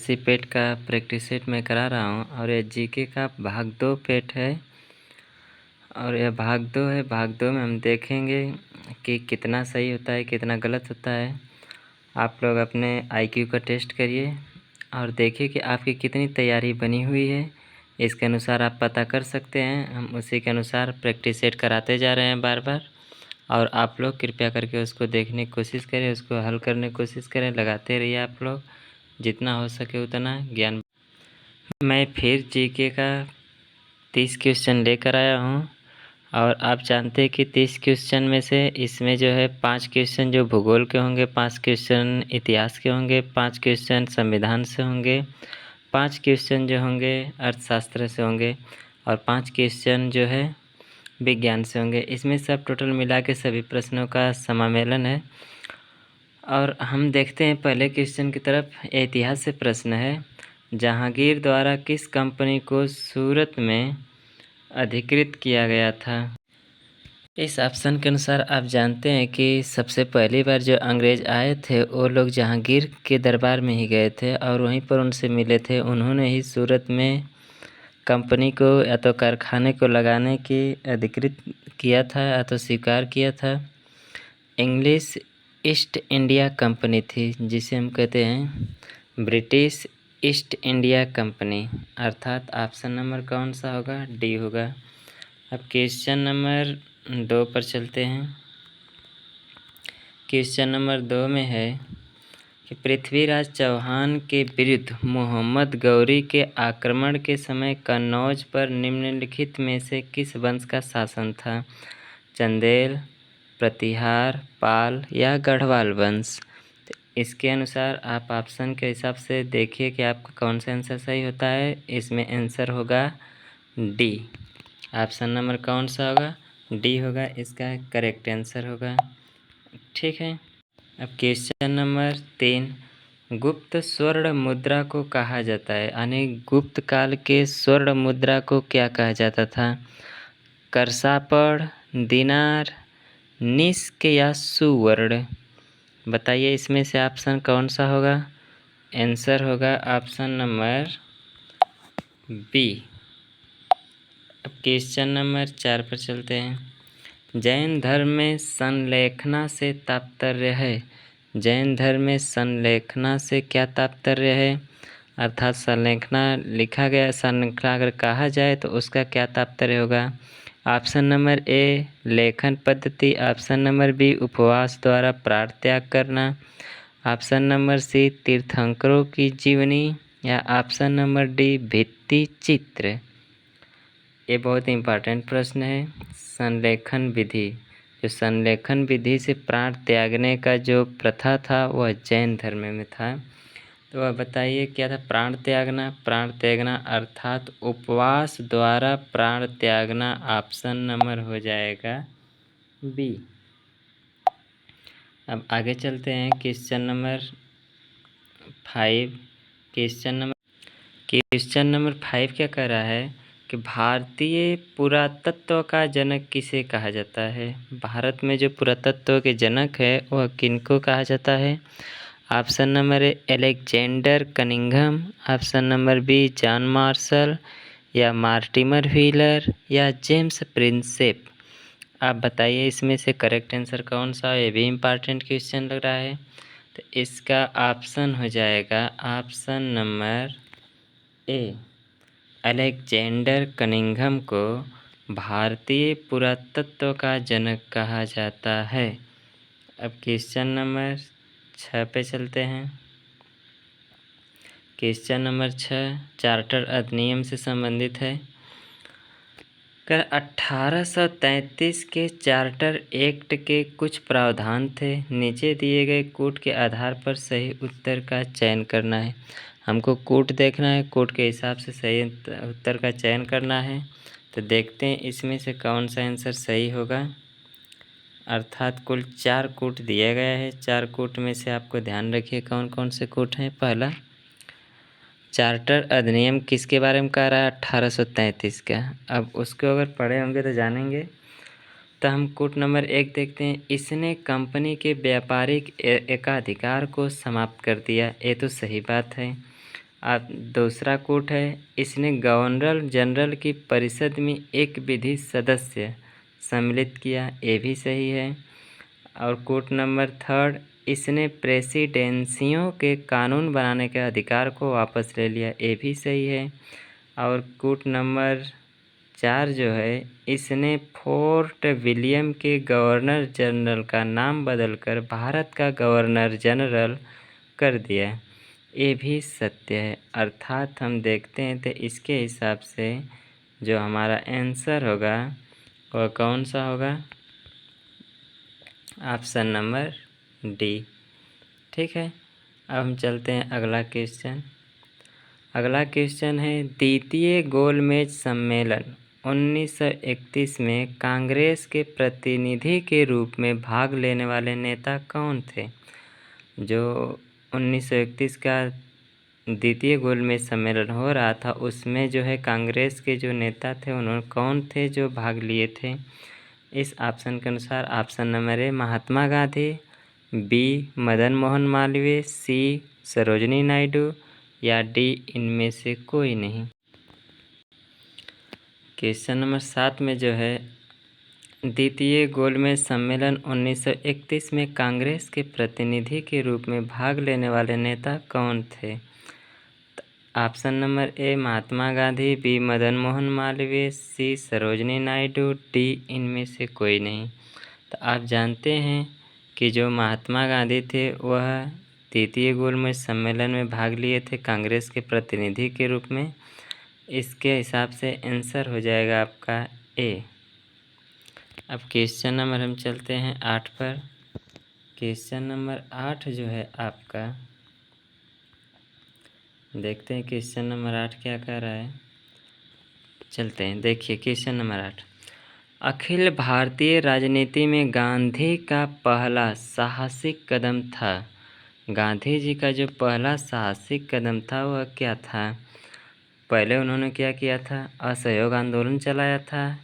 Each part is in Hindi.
इसी पेट का प्रैक्टिस सेट मैं करा रहा हूँ और ये जीके का भाग 2 पेट है और यह भाग 2 है। भाग 2 में हम देखेंगे कि कितना सही होता है कितना गलत होता है। आप लोग अपने आईक्यू का टेस्ट करिए और देखिए कि आपकी कितनी तैयारी बनी हुई है। इसके अनुसार आप पता कर सकते हैं। हम उसी के अनुसार प्रैक्टिस सेट कराते जा रहे हैं बार बार और आप लोग कृपया करके उसको देखने की कोशिश करें, उसको हल करने की कोशिश करें। लगाते रहिए आप लोग, जितना हो सके उतना ज्ञान। मैं फिर जीके का 30 क्वेश्चन लेकर आया हूँ और आप जानते हैं कि 30 क्वेश्चन में से इसमें जो है 5 क्वेश्चन जो भूगोल के होंगे, 5 क्वेश्चन इतिहास के होंगे, 5 क्वेश्चन संविधान से होंगे, 5 क्वेश्चन जो होंगे अर्थशास्त्र से होंगे और 5 क्वेश्चन जो है विज्ञान से होंगे। इसमें सब टोटल मिला के सभी प्रश्नों का समामेलन है। और हम देखते हैं पहले क्वेश्चन की तरफ। इतिहास से प्रश्न है, जहांगीर द्वारा किस कंपनी को सूरत में अधिकृत किया गया था? इस ऑप्शन के अनुसार आप जानते हैं कि सबसे पहली बार जो अंग्रेज़ आए थे वो लोग जहांगीर के दरबार में ही गए थे और वहीं पर उनसे मिले थे। उन्होंने ही सूरत में कंपनी को या तो कारखाने को लगाने की अधिकृत किया था या तो स्वीकार किया था। इंग्लिश ईस्ट इंडिया कंपनी थी, जिसे हम कहते हैं ब्रिटिश ईस्ट इंडिया कंपनी, अर्थात ऑप्शन नंबर कौन सा होगा? डी होगा। अब क्वेश्चन नंबर 2 पर चलते हैं। क्वेश्चन नंबर 2 में है कि पृथ्वीराज चौहान के विरुद्ध मोहम्मद गौरी के आक्रमण के समय कन्नौज पर निम्नलिखित में से किस वंश का शासन था? चंदेल, प्रतिहार, पाल या गढ़वाल वंश? तो इसके अनुसार आप ऑप्शन के हिसाब से देखिए कि आपका कौन सा आंसर सही होता है। इसमें आंसर होगा डी। ऑप्शन नंबर कौन सा होगा? डी होगा, इसका करेक्ट आंसर होगा। ठीक है। अब क्वेश्चन नंबर 3, गुप्त स्वर्ण मुद्रा को कहा जाता है, यानी गुप्त काल के स्वर्ण मुद्रा को क्या कहा जाता था? करसापड़, दिनार, निष्क या सुवर्ण? बताइए इसमें से ऑप्शन कौन सा होगा? आंसर होगा ऑप्शन नंबर बी। अब क्वेश्चन नंबर 4 पर चलते हैं। जैन धर्म में संलेखना से तात्पर्य है। जैन धर्म में संलेखना से क्या तात्पर्य है? अर्थात संलेखना लिखा गया, संलेखना अगर कहा जाए तो उसका क्या तात्पर्य होगा? ऑप्शन नंबर ए लेखन पद्धति, ऑप्शन नंबर बी उपवास द्वारा प्राण त्याग करना, ऑप्शन नंबर सी तीर्थंकरों की जीवनी या ऑप्शन नंबर डी भित्ति चित्र? ये बहुत इम्पॉर्टेंट प्रश्न है। संलेखन विधि, जो संलेखन विधि से प्राण त्यागने का जो प्रथा था वह जैन धर्म में था। तो वह बताइए क्या था? प्राण त्यागना। प्राण त्यागना अर्थात उपवास द्वारा प्राण त्यागना। ऑप्शन नंबर हो जाएगा बी। अब आगे चलते हैं क्वेश्चन नंबर 5। क्वेश्चन नंबर 5 क्या कह रहा है कि भारतीय पुरातत्व का जनक किसे कहा जाता है? भारत में जो पुरातत्व के जनक है वह किनको कहा जाता है? Option number A Alexander Cunningham, option number B John Marshall या मार्टिमर व्हीलर या जेम्स प्रिंसेप? आप बताइए इसमें से करेक्ट आंसर कौन सा है? ये भी इम्पॉर्टेंट क्वेश्चन लग रहा है। तो इसका ऑप्शन हो जाएगा ऑप्शन नंबर ए। अलेक्जेंडर कनिंघम को भारतीय पुरातत्व का जनक कहा जाता है। अब क्वेश्चन नंबर 6 पे चलते हैं। क्वेश्चन नंबर 6 चार्टर अधिनियम से संबंधित है। 1833 के चार्टर एक्ट के कुछ प्रावधान थे। नीचे दिए गए कोड के आधार पर सही उत्तर का चयन करना है। हमको कोड देखना है, कोड के हिसाब से सही उत्तर का चयन करना है। तो देखते हैं इसमें से कौन सा आंसर सही होगा। अर्थात कुल 4 कोड दिया गया है। 4 कोड में से आपको ध्यान रखिए कौन कौन से कोड हैं। पहला, चार्टर अधिनियम किसके बारे में कह रहा है? 1833 का। अब उसको अगर पढ़े होंगे तो जानेंगे। तो हम कोड नंबर 1 देखते हैं। इसने कंपनी के व्यापारिक एकाधिकार को समाप्त कर दिया। ये तो सही बात है। आप दूसरा कोट है, इसने गवर्नर जनरल की परिषद में एक विधि सदस्य सम्मिलित किया, ये भी सही है। और कोट नंबर थर्ड, इसने प्रेसिडेंसियों के कानून बनाने के अधिकार को वापस ले लिया, ये भी सही है। और कोट नंबर 4 जो है, इसने फोर्ट विलियम के गवर्नर जनरल का नाम बदलकर भारत का गवर्नर जनरल कर दिया, ये भी सत्य है। अर्थात हम देखते हैं तो इसके हिसाब से जो हमारा आंसर होगा वह कौन सा होगा? Option number D. ठीक है, अब हम चलते हैं अगला क्वेश्चन। अगला क्वेश्चन है, द्वितीय गोलमेज सम्मेलन 1931 में कांग्रेस के प्रतिनिधि के रूप में भाग लेने वाले नेता कौन थे? जो 1931 का द्वितीय गोलमेज सम्मेलन हो रहा था, उसमें जो है कांग्रेस के जो नेता थे उन्होंने कौन थे जो भाग लिए थे? इस ऑप्शन के अनुसार option number A Mahatma Gandhi, B Madan Mohan Malviya, C Sarojini Naidu या डी इनमें से कोई नहीं। क्वेश्चन नंबर 7 में जो है, द्वितीय गोलमेज सम्मेलन 1931 में कांग्रेस के प्रतिनिधि के रूप में भाग लेने वाले नेता कौन थे? Option number A Mahatma Gandhi, B Madan Mohan Malviya, C Sarojini Naidu, D इनमें से कोई नहीं। तो आप जानते हैं कि जो महात्मा गांधी थे वह द्वितीय गोलमेज सम्मेलन में भाग लिए थे कांग्रेस के प्रतिनिधि के रूप में। इसके हिसाब से आंसर हो जाएगा आपका ए। अब क्वेश्चन नंबर हम चलते हैं 8 पर। क्वेश्चन नंबर 8 जो है आपका, देखते हैं क्वेश्चन नंबर 8 क्या कह रहा है। चलते हैं, देखिए क्वेश्चन नंबर 8, अखिल भारतीय राजनीति में गांधी का पहला साहसिक कदम था। गांधी जी का जो पहला साहसिक कदम था वह क्या था? पहले उन्होंने क्या किया था? असहयोग आंदोलन चलाया था,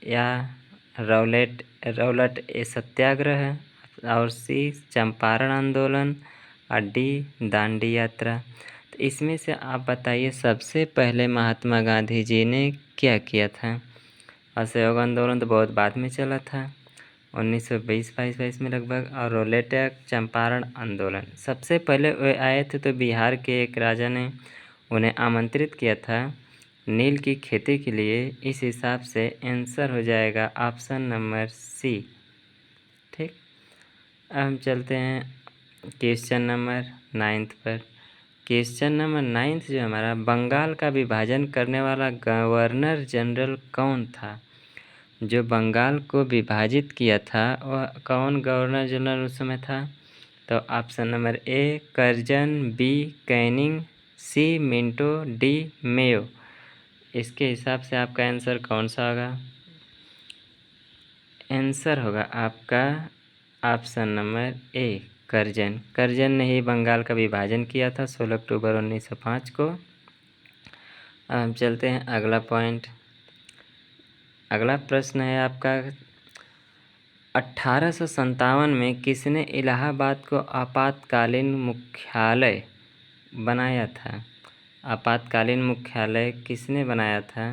या रौलट सत्याग्रह, और सी चंपारण आंदोलन, और डी दांडी यात्रा। तो इसमें से आप बताइए सबसे पहले महात्मा गांधी जी ने क्या किया था? असहयोग आंदोलन तो बहुत बाद में चला था, 1920-22 में लगभग। और रौलट चंपारण आंदोलन सबसे पहले वे आए थे, तो बिहार के एक राजा ने उन्हें आमंत्रित किया था नील की खेती के लिए। इस हिसाब से आंसर हो जाएगा ऑप्शन नंबर सी। ठीक, अब हम चलते हैं क्वेश्चन नंबर 9 पर। क्वेश्चन नंबर 9 जो हमारा, बंगाल का विभाजन करने वाला गवर्नर जनरल कौन था? जो बंगाल को विभाजित किया था वह कौन गवर्नर जनरल उस समय था? तो option number A Curzon, B Canning, C Minto, D Mayo. इसके हिसाब से आपका आंसर कौन सा होगा? आंसर होगा आपका option number A Curzon. Curzon ने ही बंगाल का विभाजन किया था 16 अक्टूबर 1905 को। अब हम चलते हैं अगला पॉइंट। अगला प्रश्न है आपका, 1857 में किसने इलाहाबाद को आपातकालीन मुख्यालय बनाया था? आपातकालीन मुख्यालय किसने बनाया था?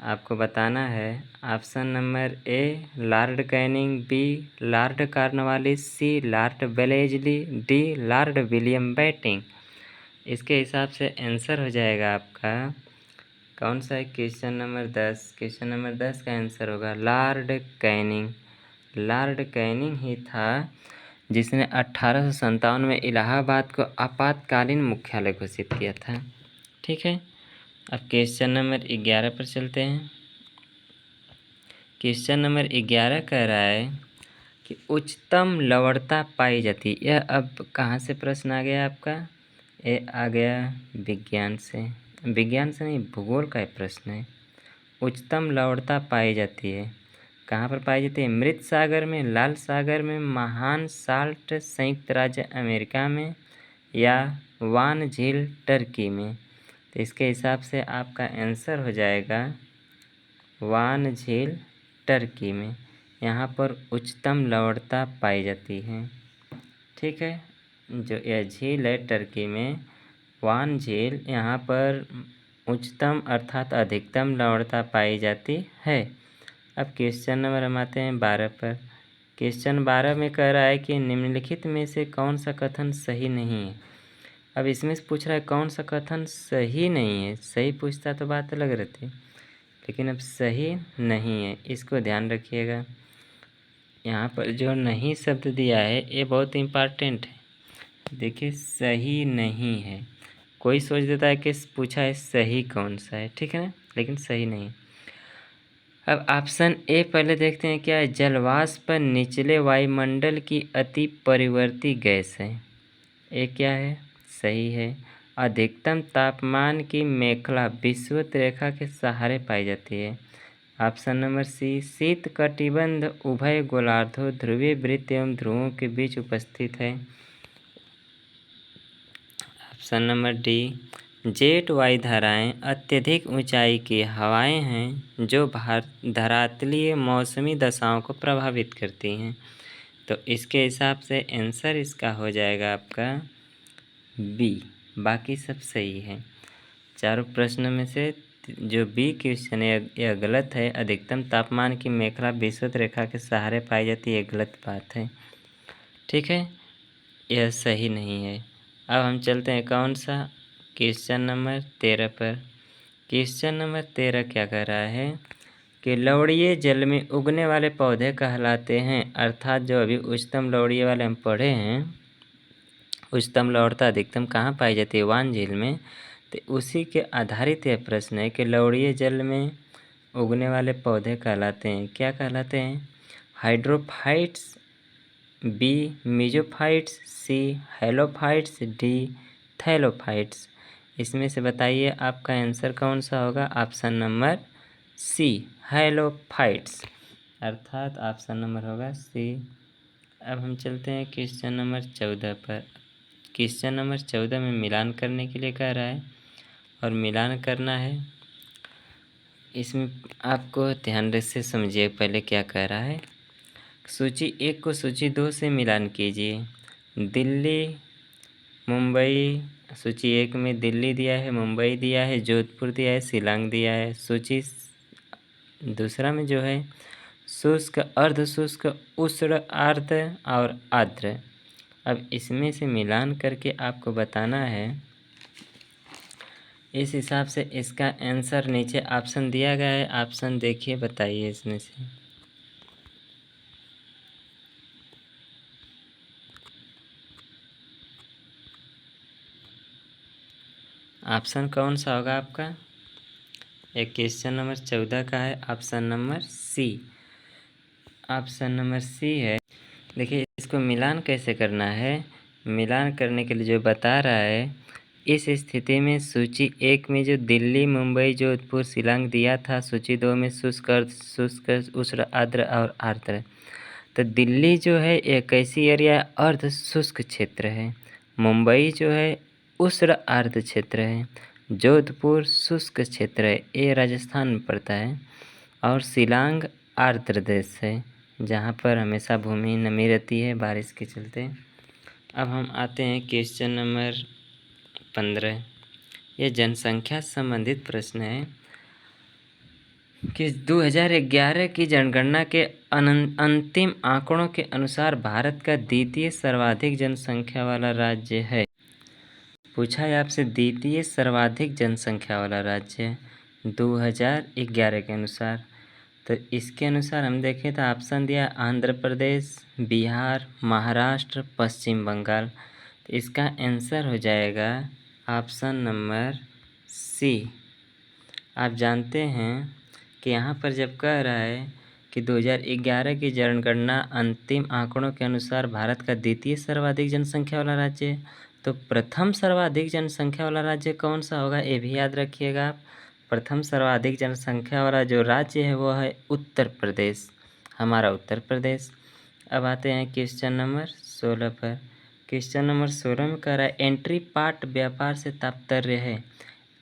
आपको बताना है। Option number A Lord Canning, B Lord Cornwallis, C Lord Wellesley, D Lord William Bentinck. इसके हिसाब से आंसर हो जाएगा आपका कौन सा है? Question number 10। क्वेश्चन नंबर 10 का आंसर होगा लॉर्ड कैनिंग। लॉर्ड कैनिंग ही था जिसने 1857 में इलाहाबाद को आपातकालीन मुख्यालय घोषित किया था। ठीक है, अब क्वेश्चन नंबर 11 पर चलते हैं। क्वेश्चन नंबर 11 कह रहा है कि उच्चतम लवणता पाई जाती है। यह अब कहाँ से प्रश्न आ गया आपका? ये आ गया विज्ञान से नहीं, भूगोल का प्रश्न है। उच्चतम लवणता पाई जाती है कहाँ पर पाई जाती है? मृत सागर में, लाल सागर में, महान साल्ट संयुक्त राज्य अमेरिका में, या वान झील टर्की में। तो इसके हिसाब से आपका आंसर हो जाएगा वान झील टर्की में। यहाँ पर उच्चतम लवणता पाई जाती है। ठीक है, जो यह झील है टर्की में, वान झील यहाँ पर उच्चतम अर्थात अधिकतम लवणता पाई जाती है। अब क्वेश्चन नंबर हम आते हैं 12 पर। क्वेश्चन 12 में कह रहा है कि निम्नलिखित में से कौन सा कथन सही नहीं है। अब इसमें से पूछ रहा है कौन सा कथन सही नहीं है। सही पूछता तो बात अलग रहती, लेकिन अब सही नहीं है, इसको ध्यान रखिएगा। यहाँ पर जो नहीं शब्द दिया है ये बहुत इम्पॉर्टेंट है। देखिए सही नहीं है, कोई सोच देता है कि पूछा है सही कौन सा है, ठीक है ना, लेकिन सही नहीं। अब ऑप्शन ए पहले देखते हैं क्या है। जलवाष्प निचले वायुमंडल की अति परिवर्ती गैस है, ये क्या है, सही है। अधिकतम तापमान की मेखला विषुवत रेखा के सहारे पाई जाती है। ऑप्शन नंबर सी शीत कटिबंध उभय गोलार्धों ध्रुवीय वृत्त एवं ध्रुवों के बीच उपस्थित है। ऑप्शन नंबर डी जेट वायुधाराएँ अत्यधिक ऊंचाई की हवाएं हैं जो धरातलीय मौसमी दशाओं को प्रभावित करती हैं। तो इसके हिसाब से आंसर इसका हो जाएगा आपका बी। बाकी सब सही है। चारों प्रश्न में से जो बी क्वेश्चन है यह गलत है। अधिकतम तापमान की मेखला विषुवत रेखा के सहारे पाई जाती है, गलत बात है, ठीक है, यह सही नहीं है। अब हम चलते हैं कौन सा, क्वेश्चन नंबर 13 पर। क्वेश्चन नंबर 13 क्या कह रहा है कि लवणीय जल में उगने वाले पौधे कहलाते हैं, अर्थात जो अभी उच्चतम लवणीय वाले हम पढ़े हैं, उच्चतम लवणता अधिकतम कहाँ पाई जाती है, वान झील में। तो उसी के आधारित यह प्रश्न है कि लवणीय जल में उगने वाले पौधे कहलाते हैं, क्या कहलाते हैं, हाइड्रोफाइट्स, बी मीजोफाइट्स, सी हेलोफाइट्स, डी थैलोफाइट्स। इसमें से बताइए आपका आंसर कौन सा होगा। ऑप्शन नंबर सी हेलोफाइट्स, अर्थात ऑप्शन नंबर होगा सी। अब हम चलते हैं क्वेश्चन नंबर 14 पर। क्वेश्चन नंबर 14 में मिलान करने के लिए कह रहा है और मिलान करना है। इसमें आपको ध्यान से समझिए पहले क्या कह रहा है। सूची 1 को सूची 2 से मिलान कीजिए। दिल्ली, मुंबई, सूची 1 में दिल्ली दिया है, मुंबई दिया है, जोधपुर दिया है, शिलांग दिया है। सूची दूसरा में जो है शुष्क, अर्ध शुष्क, उष्ण, आर्द्र और आर्द्र। अब इसमें से मिलान करके आपको बताना है। इस हिसाब से इसका आंसर नीचे ऑप्शन दिया गया है, ऑप्शन देखिए बताइए इसमें से। ऑप्शन कौन सा होगा आपका, एक क्वेश्चन नंबर 14 का है, option number C. Option number C है। देखिए इसको मिलान कैसे करना है। मिलान करने के लिए जो बता रहा है, इस स्थिति में सूची 1 में जो दिल्ली, मुंबई, जोधपुर, शिलांग दिया था, सूची 2 में शुष्क, अर्ध शुष्क, उष्ण, आर्द्र और आर्द्र। तो दिल्ली जो है एक ऐसी एरिया अर्ध शुष्क क्षेत्र है, मुंबई जो है उष्ण आर्द्र क्षेत्र है, जोधपुर शुष्क क्षेत्र है, ये राजस्थान में पड़ता है, और शिलांग आर्द्र देश है जहाँ पर हमेशा भूमि नमी रहती है बारिश के चलते। अब हम आते हैं क्वेश्चन नंबर 15। ये जनसंख्या संबंधित प्रश्न है कि 2011 की जनगणना के अंतिम आंकड़ों के अनुसार भारत का द्वितीय सर्वाधिक जनसंख्या वाला राज्य है। पूछा है आपसे द्वितीय सर्वाधिक जनसंख्या वाला राज्य 2011 के अनुसार। तो इसके अनुसार हम देखें तो ऑप्शन दिया आंध्र प्रदेश, बिहार, महाराष्ट्र, पश्चिम बंगाल। तो इसका आंसर हो जाएगा ऑप्शन नंबर सी। आप जानते हैं कि यहाँ पर जब कह रहा है कि 2011 की जनगणना अंतिम आंकड़ों के अनुसार भारत का द्वितीय सर्वाधिक जनसंख्या वाला राज्य है, तो प्रथम सर्वाधिक जनसंख्या वाला राज्य कौन सा होगा ये भी याद रखिएगा आप। प्रथम सर्वाधिक जनसंख्या वाला जो राज्य है वो है उत्तर प्रदेश, हमारा उत्तर प्रदेश। अब आते हैं क्वेश्चन नंबर 16 पर। क्वेश्चन नंबर 16 में कह रहा है एंट्री पार्ट व्यापार से तात्पर्य है।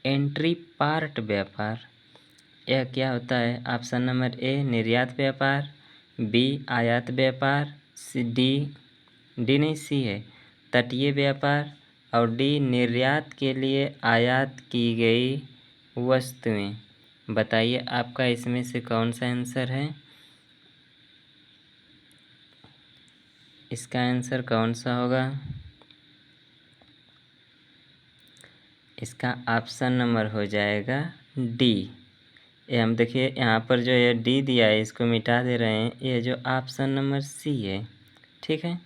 एंट्री पार्ट व्यापार यह क्या होता है। ऑप्शन नंबर ए निर्यात व्यापार, बी आयात व्यापार, डी नहीं सी है तटीय व्यापार, और डी निर्यात के लिए आयात की गई वस्तुएं। बताइए आपका इसमें से कौन सा आंसर है? इसका आंसर कौन सा होगा? इसका ऑप्शन नंबर हो जाएगा डी। ये हम देखिए यहाँ पर जो ये डी दिया है इसको मिटा दे रहे हैं, ये जो ऑप्शन नंबर सी है। ठीक है,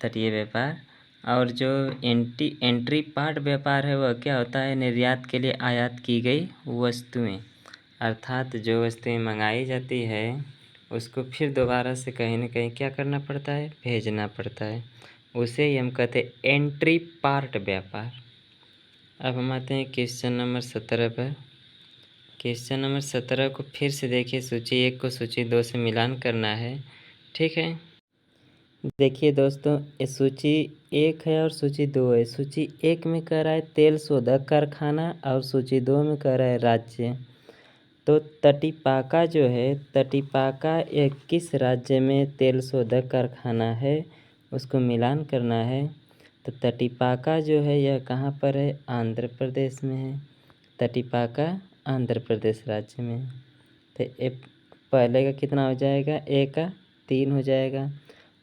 तटीय व्यापार। और जो एंट्री पार्ट व्यापार है वह क्या होता है? निर्यात के लिए आयात की गई वस्तुएं, अर्थात जो वस्तुएं मंगाई जाती है उसको फिर दोबारा से कहीं ना कहीं क्या करना पड़ता है? भेजना पड़ता है। उसे ही हम कहते हैं एंट्री पार्ट व्यापार। अब हम आते हैं क्वेश्चन नंबर 17 पर। क्वेश्चन नंबर 17 को फिर से देखिए, सूची 1 को सूची 2 से मिलान करना है। ठीक है, देखिए दोस्तों, ये सूची 1 है और सूची 2 है। सूची 1 में कह रहा है तेल शोधक कारखाना और सूची 2 में कह रहा है राज्य। तो तटीपाका जो है, तटीपाका यह किस राज्य में तेल शोधक कारखाना है उसको मिलान करना है। तो तटीपाका जो है यह कहाँ पर है? आंध्र प्रदेश में है। तटीपाका आंध्र प्रदेश राज्य में। तो ये पहले का कितना हो जाएगा? ए का 3 हो जाएगा।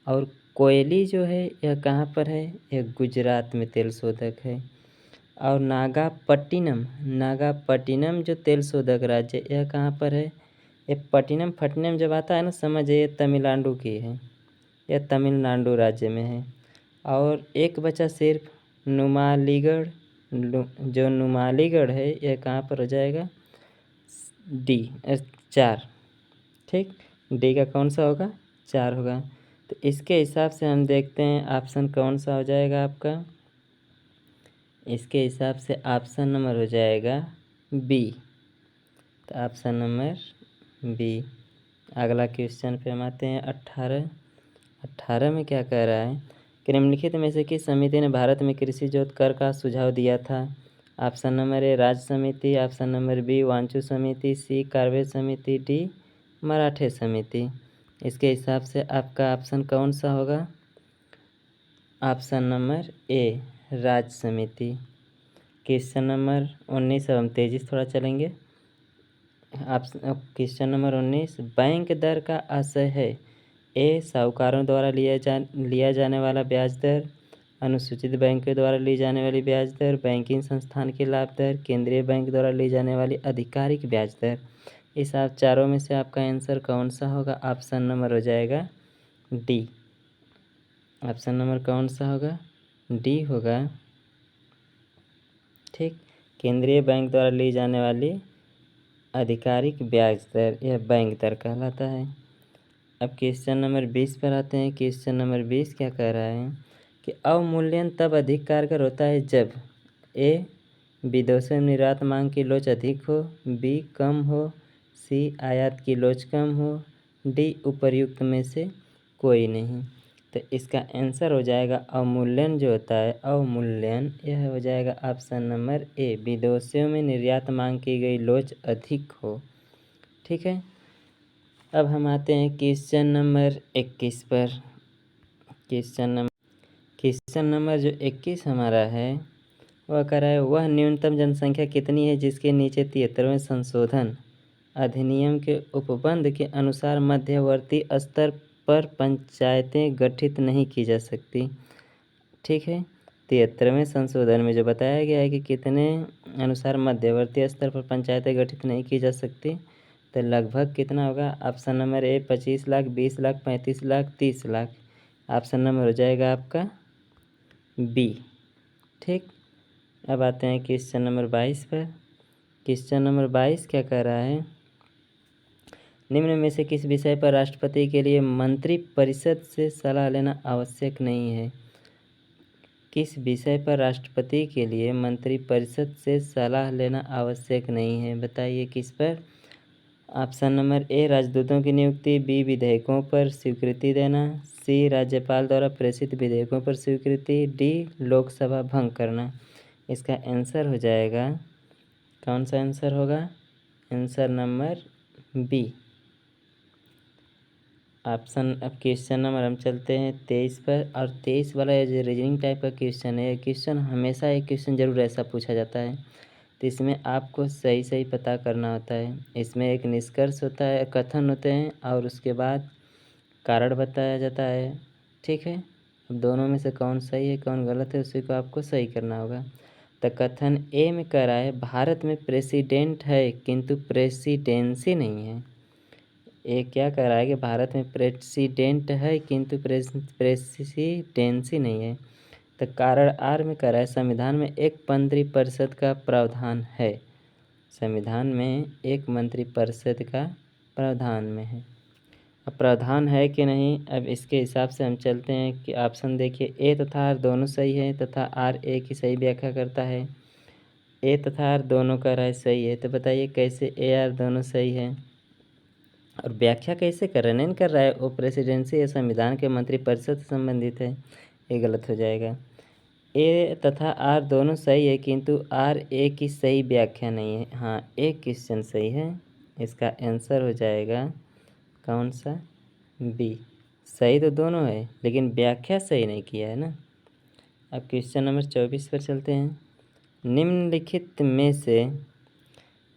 और कोयली जो है यह कहाँ पर है? यह गुजरात में तेल शोधक है। और नागापट्टिनम जो तेल शोधक राज्य यह कहाँ पर है? ये पट्टिनम फट्टिनम जब आता है ना, समझिए ये तमिलनाडु की है, यह तमिलनाडु राज्य में है। और एक बचा सिर्फ नुमालीगढ़। जो नुमालीगढ़ है यह कहाँ पर हो जाएगा? डी 4। ठीक, डी का कौन सा होगा? 4 होगा। तो इसके हिसाब से हम देखते हैं ऑप्शन कौन सा हो जाएगा आपका। इसके हिसाब से ऑप्शन नंबर हो जाएगा बी। तो ऑप्शन नंबर बी। अगला क्वेश्चन पे हम आते हैं 18 में क्या कह रहा है? कि निम्नलिखित में से किस समिति ने भारत में कृषि जोत कर का सुझाव दिया था? ऑप्शन नंबर ए राज्य समिति, ऑप्शन नंबर बी वांचू समिति, सी कार्वे समिति, डी मराठे समिति। इसके हिसाब से आपका ऑप्शन कौन सा होगा? ऑप्शन नंबर ए राज्य समिति। क्वेश्चन नंबर 19, अब हम तेजी से थोड़ा चलेंगे। क्वेश्चन नंबर 19, बैंक दर का आशय है ए साहूकारों द्वारा लिया जाने वाला ब्याज दर, अनुसूचित बैंकों द्वारा ली जाने वाली ब्याज दर, बैंकिंग संस्थान की लाभ दर, केंद्रीय बैंक द्वारा ली जाने वाली आधिकारिक ब्याज दर। इस आप चारों में से आपका आंसर कौन सा होगा? ऑप्शन नंबर हो जाएगा डी। ऑप्शन नंबर कौन सा होगा? डी होगा। ठीक, केंद्रीय बैंक द्वारा ली जाने वाली आधिकारिक ब्याज दर यह बैंक दर कहलाता है। अब क्वेश्चन नंबर 20 पर आते हैं। क्वेश्चन नंबर 20 क्या कह रहा है? कि अवमूल्यन तब अधिक कारगर होता है जब ए विदेशों में निर्यात मांग की लोच अधिक हो, बी कम हो, सी आयात की लोच कम हो, डी उपर्युक्त में से कोई नहीं। तो इसका आंसर हो जाएगा अवमूल्यन जो होता है, अवमूल्यन यह हो जाएगा ऑप्शन नंबर ए, विदेशों में निर्यात मांग की गई लोच अधिक हो। ठीक है, अब हम आते हैं क्वेश्चन नंबर 21 पर। क्वेश्चन नंबर जो 21 हमारा है वह कह रहा है वह न्यूनतम जनसंख्या कितनी है जिसके नीचे 73वें संशोधन अधिनियम के उपबंध के अनुसार मध्यवर्ती स्तर पर पंचायतें गठित नहीं की जा सकती। ठीक है, 73वें संशोधन में जो बताया गया है कि कितने अनुसार मध्यवर्ती स्तर पर पंचायतें गठित नहीं की जा सकती, तो लगभग कितना होगा? ऑप्शन नंबर ए 25 लाख, 20 लाख, 35 लाख, 30 लाख। ऑप्शन नंबर हो जाएगा आपका बी। ठीक, अब आते हैं क्वेश्चन नंबर 22 पर। क्वेश्चन नंबर 22 क्या कह रहा है? निम्न में से किस विषय पर राष्ट्रपति के लिए मंत्रिपरिषद से सलाह लेना आवश्यक नहीं है? किस विषय पर राष्ट्रपति के लिए मंत्रिपरिषद से सलाह लेना आवश्यक नहीं है? बताइए किस पर? ऑप्शन नंबर ए राजदूतों की नियुक्ति, बी विधेयकों पर स्वीकृति देना, सी राज्यपाल द्वारा प्रेषित विधेयकों पर स्वीकृति, डी लोकसभा भंग करना। इसका आंसर हो जाएगा, कौन सा आंसर होगा? Answer number B. ऑप्शन अब क्वेश्चन नंबर हम चलते हैं 23 पर। और 23 वाला जो रीजनिंग टाइप का क्वेश्चन है, क्वेश्चन हमेशा एक क्वेश्चन जरूर ऐसा पूछा जाता है, तो इसमें आपको सही सही पता करना होता है। इसमें एक निष्कर्ष होता है, कथन होते हैं, और उसके बाद कारण बताया जाता है। ठीक है, अब दोनों में से कौन सही है कौन गलत है उसी को आपको सही करना होगा। तो कथन ए में कह रहा है भारत में प्रेसिडेंट है किंतु प्रेसिडेंसी नहीं है। ये क्या कह रहा है कि भारत में प्रेसिडेंट है किंतु प्रेसिडेंसी नहीं है। तो कारण आर में कह रहा है संविधान में एक मंत्रिपरिषद का प्रावधान है। संविधान में एक मंत्रिपरिषद का प्रावधान में है। अब प्रावधान है कि नहीं, अब इसके हिसाब से हम चलते हैं कि ऑप्शन देखिए, ए तथा आर दोनों सही है तथा आर ए की सही व्याख्या करता है। ए तथा आर दोनों कह रहा है सही है, तो बताइए कैसे ए आर दोनों सही है और व्याख्या कैसे वर्णन कर रहा है वो प्रेसिडेंसी या संविधान के मंत्रिपरिषद से संबंधित है, ये गलत हो जाएगा। ए तथा आर दोनों सही है किंतु आर ए की सही व्याख्या नहीं है। हाँ, एक क्वेश्चन सही है, इसका आंसर हो जाएगा कौन सा, बी। सही तो दोनों है लेकिन व्याख्या सही नहीं किया है ना। अब क्वेश्चन नंबर 24 पर चलते हैं। निम्नलिखित में से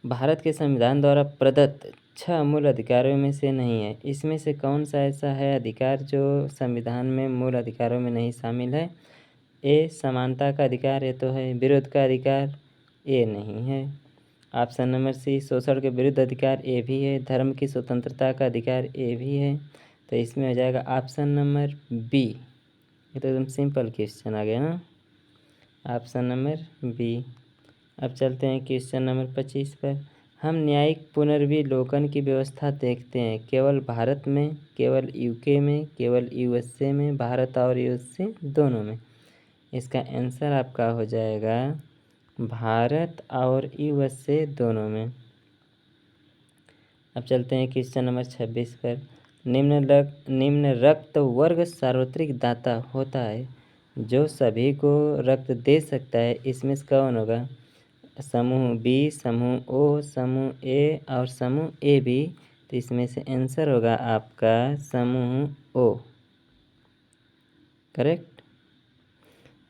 भारत के संविधान द्वारा प्रदत्त 6 मूल अधिकारों में से नहीं है। इसमें से कौन सा ऐसा है अधिकार जो संविधान में मूल अधिकारों में नहीं शामिल है। ए समानता का अधिकार, ये तो है। विरोध का अधिकार, ये नहीं है। ऑप्शन नंबर सी शोषण के विरुद्ध अधिकार, ए भी है। धर्म की स्वतंत्रता का अधिकार, ए भी है। तो इसमें हो जाएगा ऑप्शन नंबर बी। ये तो एकदम सिंपल क्वेश्चन आ गया ना, ऑप्शन नंबर बी। अब चलते हैं क्वेश्चन नंबर 25 पर। हम न्यायिक पुनर्विलोकन की व्यवस्था देखते हैं केवल भारत में, केवल यूके में, केवल यूएसए में, भारत और यूएसए दोनों में। इसका आंसर आपका हो जाएगा भारत और यूएसए दोनों में। अब चलते हैं क्वेश्चन नंबर 26 पर। निम्न रक्त वर्ग सार्वत्रिक दाता होता है जो सभी को रक्त दे सकता है, इसमें से कौन होगा। समूह बी, समूह ओ, समूह ए और समूह ए बी। तो इसमें से आंसर होगा आपका समूह ओ, करेक्ट।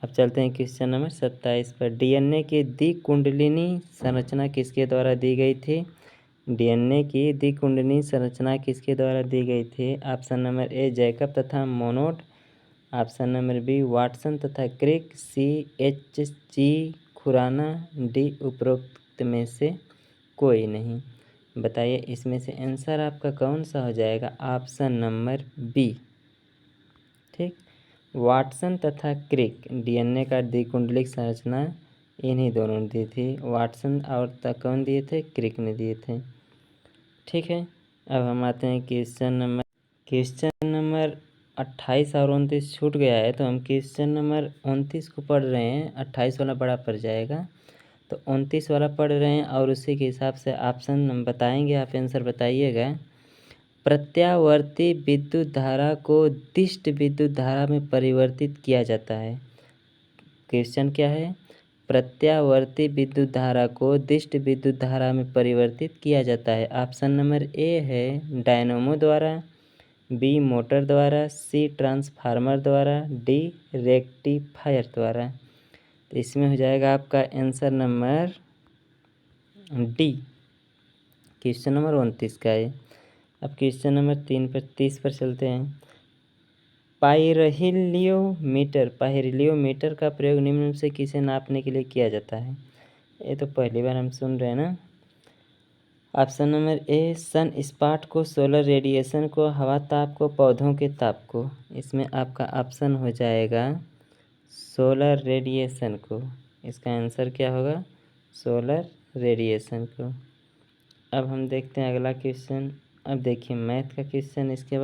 अब चलते हैं क्वेश्चन नंबर 27 पर। डीएनए की द्विकुंडलिनी संरचना किसके द्वारा दी गई थी। डीएनए की द्विकुंडलिनी संरचना किसके द्वारा दी गई थी। ऑप्शन नंबर ए जैकब तथा Monod, option number B Watson तथा Crick, C H G Khorana, D उपरोक्त में से कोई नहीं। बताइए इसमें से आंसर आपका कौन सा हो जाएगा। ऑप्शन नंबर बी, ठीक। वाटसन तथा क्रिक डीएनए का द्विकुंडलिक संरचना इन्हीं दोनों ने दी थी। वाटसन और कौन दिए थे, क्रिक ने दिए थे। ठीक है, अब हम आते हैं क्वेश्चन नंबर 28 और 29 छूट गया है, तो हम क्वेश्चन नंबर 29 को पढ़ रहे हैं। 28 वाला बड़ा पड़ जाएगा, तो 29 वाला पढ़ रहे हैं और उसी के हिसाब से ऑप्शन हम बताएंगे, आप आंसर बताइएगा। प्रत्यावर्ती विद्युत धारा को दिष्ट विद्युत धारा में परिवर्तित किया जाता है। क्वेश्चन क्या है, प्रत्यावर्ती विद्युत धारा को दिष्ट विद्युत धारा में परिवर्तित किया जाता है। ऑप्शन नंबर ए है डायनेमो द्वारा, बी मोटर द्वारा, सी ट्रांसफार्मर द्वारा, डी रेक्टिफायर द्वारा। तो इसमें हो जाएगा आपका answer number D, question number 29 का है। अब क्वेश्चन नंबर 30 पर चलते हैं। पाइरोहीलियोमीटर का प्रयोग निम्न में से किसे नापने के लिए किया जाता है। ये तो पहली बार हम सुन रहे हैं ना। Option number A sun spot को, सोलर रेडिएशन को, हवा ताप को, पौधों के ताप को। इसमें आपका ऑप्शन हो जाएगा सोलर रेडिएशन को। इसका आंसर क्या होगा, सोलर रेडिएशन को। अब हम देखते हैं अगला क्वेश्चन। अब देखिए मैथ का क्वेश्चन, इसके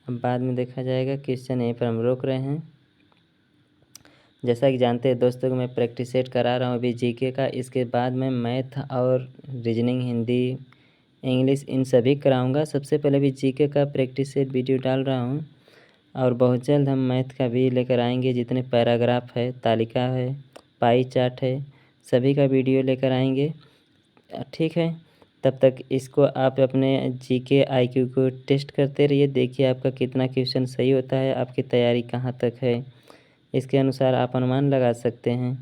बाद में देखा जाएगा। क्वेश्चन यहीं पर हम रोक रहे हैं। जैसा कि जानते हैं दोस्तों कि मैं प्रैक्टिस सेट करा रहा हूँ अभी जीके का, इसके बाद मैं मैथ और रीजनिंग, हिंदी, इंग्लिश इन सभी कराऊंगा। सबसे पहले भी जीके का प्रैक्टिस सेट वीडियो डाल रहा हूँ और बहुत जल्द हम मैथ का भी लेकर आएंगे। जितने पैराग्राफ है, तालिका है, पाई चार्ट है, सभी का वीडियो लेकर आएंगे, ठीक है। तब तक इसको आप अपने जीके आईक्यू को टेस्ट करते रहिए, देखिए आपका कितना क्वेश्चन सही होता है, आपकी तैयारी कहाँ तक है, इसके अनुसार आप अनुमान लगा सकते हैं।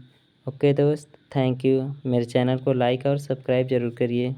ओके दोस्त, थैंक यू। मेरे चैनल को लाइक और सब्सक्राइब ज़रूर करिए।